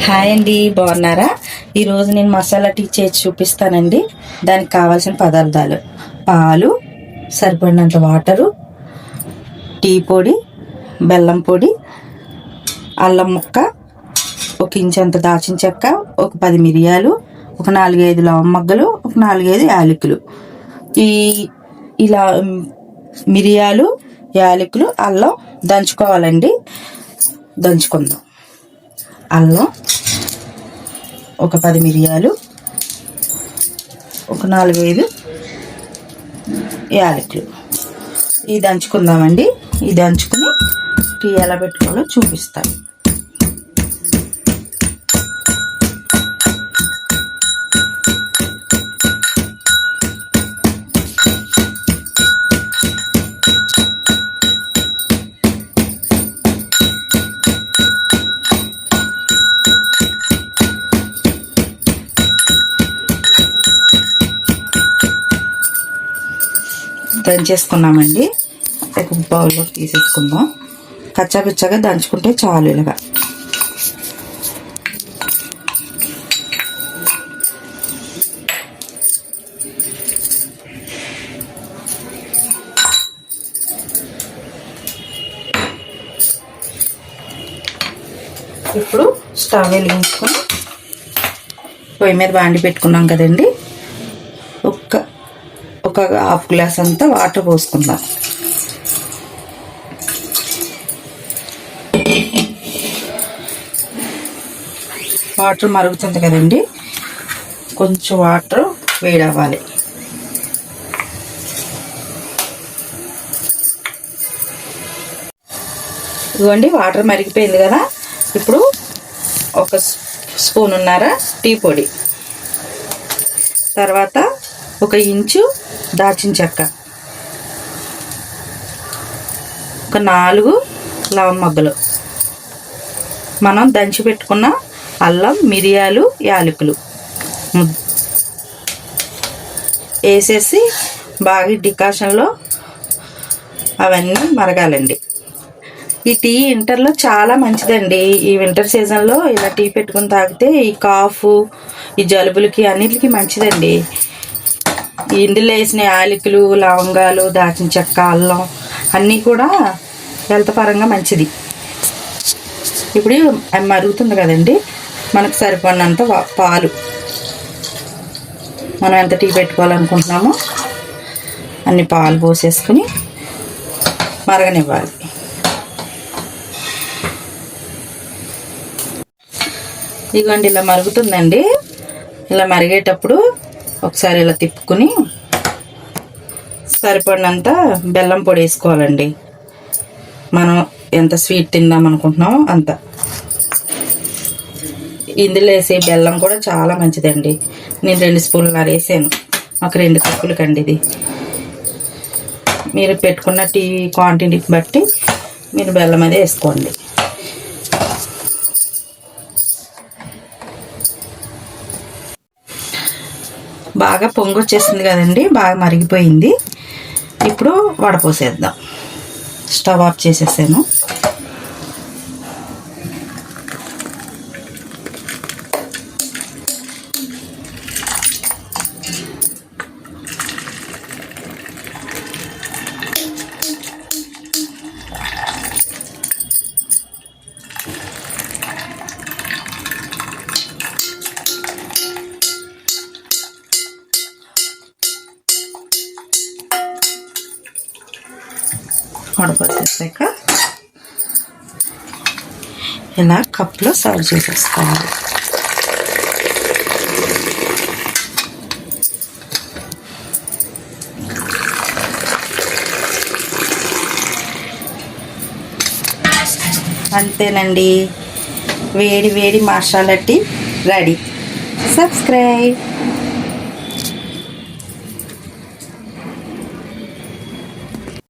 Hi అండి, బాగున్నారా? ఈరోజు నేను మసాలా టీ చేసి చూపిస్తానండి. దానికి కావాల్సిన పదార్థాలు: పాలు, సరిపడినంత వాటరు, టీ పొడి, బెల్లం పొడి, అల్లం ముక్క, ఒక ఇంచంత దాచిన చెక్క, ఒక 10 మిరియాలు, ఒక 4-5 లవంగలు, ఒక 4-5 యాలకులు. ఇలా మిరియాలు, యాలకులు, అల్లం దంచుకోవాలండి. దంచుకుందాం. అల్లం, ఒక 10 మిరియాలు, ఒక 4-5 యాలకులు ఇది దంచుకుందామండి. ఇది దంచుకుని టీ ఎలా పెట్టుకోవాలో చూపిస్తాను. దంచేసుకున్నామండి. ఒక బౌల్లో తీసేసుకుందాం. కచ్చాపిచ్చాగా దంచుకుంటే చాలు. ఇలాగా ఇప్పుడు స్టవ్ వెలిగించుకొని పొయ్యి మీద బాండి పెట్టుకున్నాం కదండి. ఒక హాఫ్ గ్లాస్ అంతా వాటర్ పోసుకుందాం. వాటర్ మరుగుతుంది కదండి, కొంచెం వాటర్ వేడవ్వాలి. ఇదిగోండి, వాటర్ మరిగిపోయింది కదా. ఇప్పుడు ఒక స్పూన్నర టీ పొడి, తర్వాత 1 ఇంచు దాచిన చెక్క, ఒక 4 లవంగలు, మనం దంచి పెట్టుకున్న అల్లం, మిరియాలు, యాలకులు వేసేసి బాగా డికాషన్లో అవన్నీ మరగాలండి. ఈ టీ వింటర్లో చాలా మంచిదండి. ఈ వింటర్ సీజన్లో ఇలా టీ పెట్టుకుని తాగితే ఈ కాఫ్, ఈ జలుబులకి అన్నిటికీ మంచిదండి. ఇందులో వేసిన యాలకులు, లవంగాలు, దాచిన చెక్క, అల్లం అన్నీ కూడా హెల్త్ పరంగా మంచిది. ఇప్పుడు మరుగుతుంది కదండి, మనకు సరిపడినంత పాలు, మనం ఎంత టీ పెట్టుకోవాలనుకుంటున్నామో అన్ని పాలు పోసేసుకుని మరగనివ్వాలి. ఇదిగోండి, ఇలా మరుగుతుందండి. ఇలా మరిగేటప్పుడు ఒకసారి ఇలా తిప్పుకుని సరిపడినంత బెల్లం పొడి వేసుకోవాలండి. మనం ఎంత స్వీట్ తిందాం అనుకుంటున్నామో అంత. ఇందులో వేసే బెల్లం కూడా చాలా మంచిదండి. నేను 2 స్పూన్లు వేసాను. ఒక 2 కప్పులు కండి ఇది. మీరు పెట్టుకున్న టీ క్వాంటిటీకి బట్టి మీరు బెల్లం అదే వేసుకోండి. బాగా పొంగు వచ్చేసింది కదండి, బాగా మరిగిపోయింది. ఇప్పుడు వడపోసేద్దాం. స్టవ్ ఆఫ్ చేసేసాను. వడపోసేసాక ఇలా కప్లో సర్వ్ చేసేసుకోవాలి. అంతేనండి, వేడి వేడి మసాలా టీ రెడీ. సబ్స్క్రైబ్.